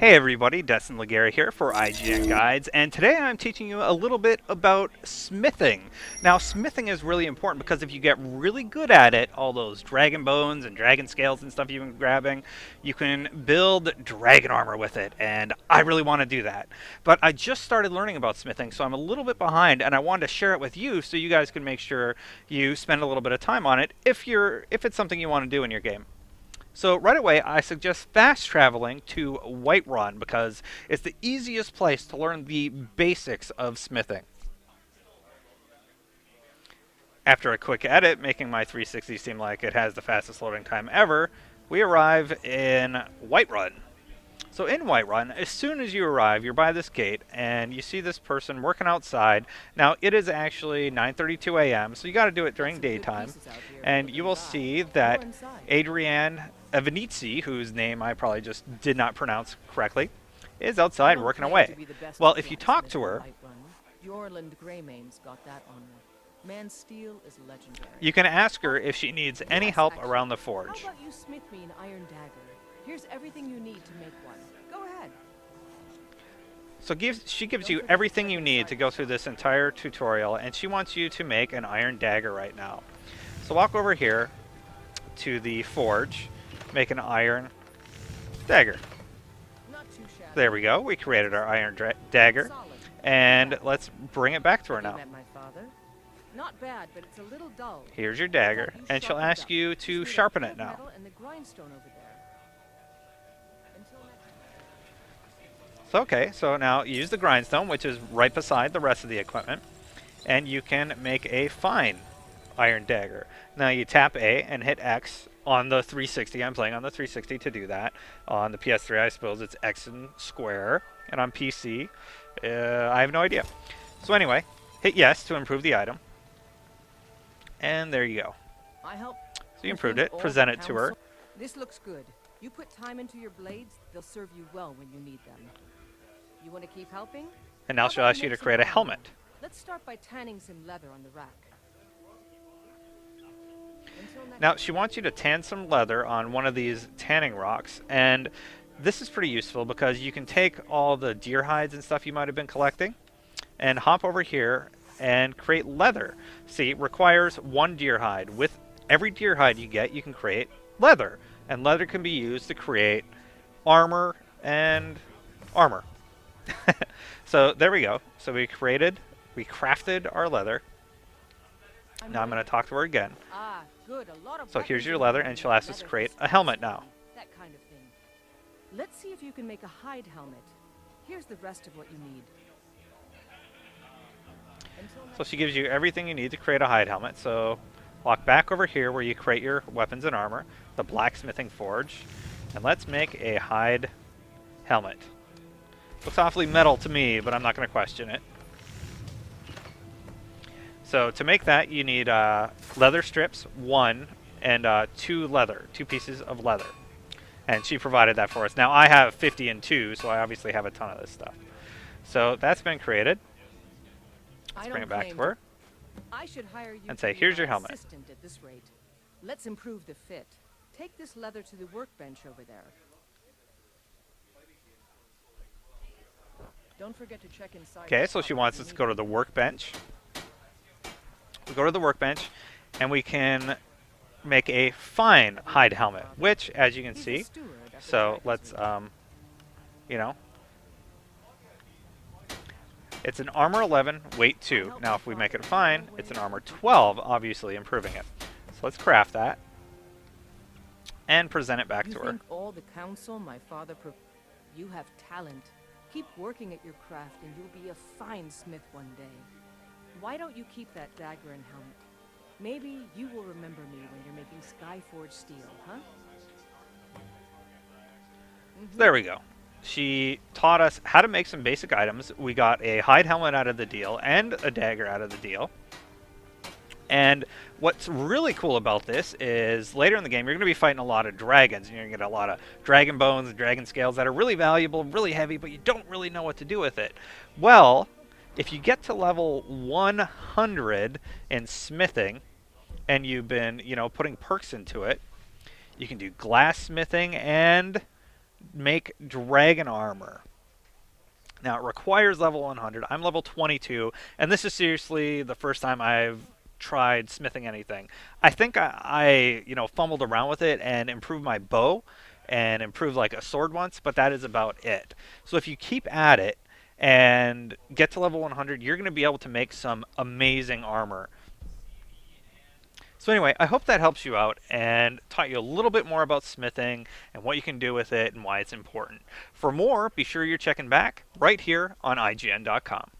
Hey everybody, Destin Laguerre here for IGN Guides, and today I'm teaching you a little bit about smithing. Now, smithing is really important because if you get really good at it, all those dragon bones and dragon scales and stuff you've been grabbing, you can build dragon armor with it, and I really want to do that. But I just started learning about smithing, so I'm a little bit behind, and I wanted to share it with you so you guys can make sure you spend a little bit of time on it if it's something you want to do in your game. So right away, I suggest fast traveling to Whiterun because it's the easiest place to learn the basics of smithing. After a quick edit, making my 360 seem like it has the fastest loading time ever, we arrive in Whiterun. So in Whiterun, as soon as you arrive, you're by this gate, and you see this person working outside. Now, it is actually 9:32 a.m., so you got to do it during daytime. And you will see that Adrienne Evanizi, whose name I probably just did not pronounce correctly, is outside working away. Well, if you talk to her, you can ask her if she needs any help around the forge. How about you smith me an iron dagger? Here's everything you need to make one. Go ahead. So she gives you everything you need to go through this entire tutorial, and she wants you to make an iron dagger right now. So walk over here to the forge, make an iron dagger. There we go. We created our iron dagger, and let's bring it back to her now. Not bad, but it's a little dull. Here's your dagger, and she'll ask you to sharpen it now. So, okay, so now use the grindstone, which is right beside the rest of the equipment, and you can make a fine iron dagger. Now you tap A and hit X on the 360. I'm playing on the 360 to do that. On the PS3, I suppose it's X and square, and on PC, I have no idea. So anyway, hit yes to improve the item, and there you go. So you improved it, present it to her. This looks good. You put time into your blades, they'll serve you well when you need them. You want to keep helping? And now she'll ask you to create a helmet. Let's start by tanning some leather on the rack. Now she wants you to tan some leather on one of these tanning rocks, and this is pretty useful because you can take all the deer hides and stuff you might have been collecting and hop over here and create leather. See, it requires one deer hide. With every deer hide you get, you can create leather, and leather can be used to create armor and armor. So there we go. So we crafted our leather. Now I'm going to talk to her again. Good. So here's your leather, and she'll ask us to create a helmet now. That kind of thing. Let's see if you can make a hide helmet. Here's the rest of what you need. So she gives you everything you need to create a hide helmet. So walk back over here where you create your weapons and armor, the blacksmithing forge, and let's make a hide helmet. Looks awfully metal to me, but I'm not going to question it. So to make that, you need leather strips, 1, and 2 pieces of leather. And she provided that for us. Now I have 50 and 2, so I obviously have a ton of this stuff. So that's been created. Let's bring it back to her. I should hire you and say, here's your helmet. At this rate. Let's improve the fit. Take this leather to the workbench over there. Don't forget to check inside. Okay, so she wants us to go to the workbench. We go to the workbench, and we can make a fine hide helmet, which, as you can see, so let's, you know, it's an armor 11, weight 2. Now, if we make it fine, it's an armor 12, obviously improving it. So let's craft that and present it back to her. All the counsel my father you have talent. Keep working at your craft and you'll be a fine smith one day. Why don't you keep that dagger and helmet? Maybe you will remember me when you're making Skyforge steel, huh? There we go. She taught us how to make some basic items. We got a hide helmet out of the deal and a dagger out of the deal. And what's really cool about this is later in the game, you're going to be fighting a lot of dragons. And you're going to get a lot of dragon bones and dragon scales that are really valuable, really heavy, but you don't really know what to do with it. Well, if you get to level 100 in smithing, and you've been, putting perks into it, you can do glass smithing and make dragon armor. Now it requires level 100. I'm level 22, and this is seriously the first time I've tried smithing anything. I think I fumbled around with it and improved my bow and improved like a sword once, but that is about it. So if you keep at it and get to level 100, you're going to be able to make some amazing armor. So anyway, I hope that helps you out and taught you a little bit more about smithing and what you can do with it and why it's important. For more, be sure you're checking back right here on IGN.com.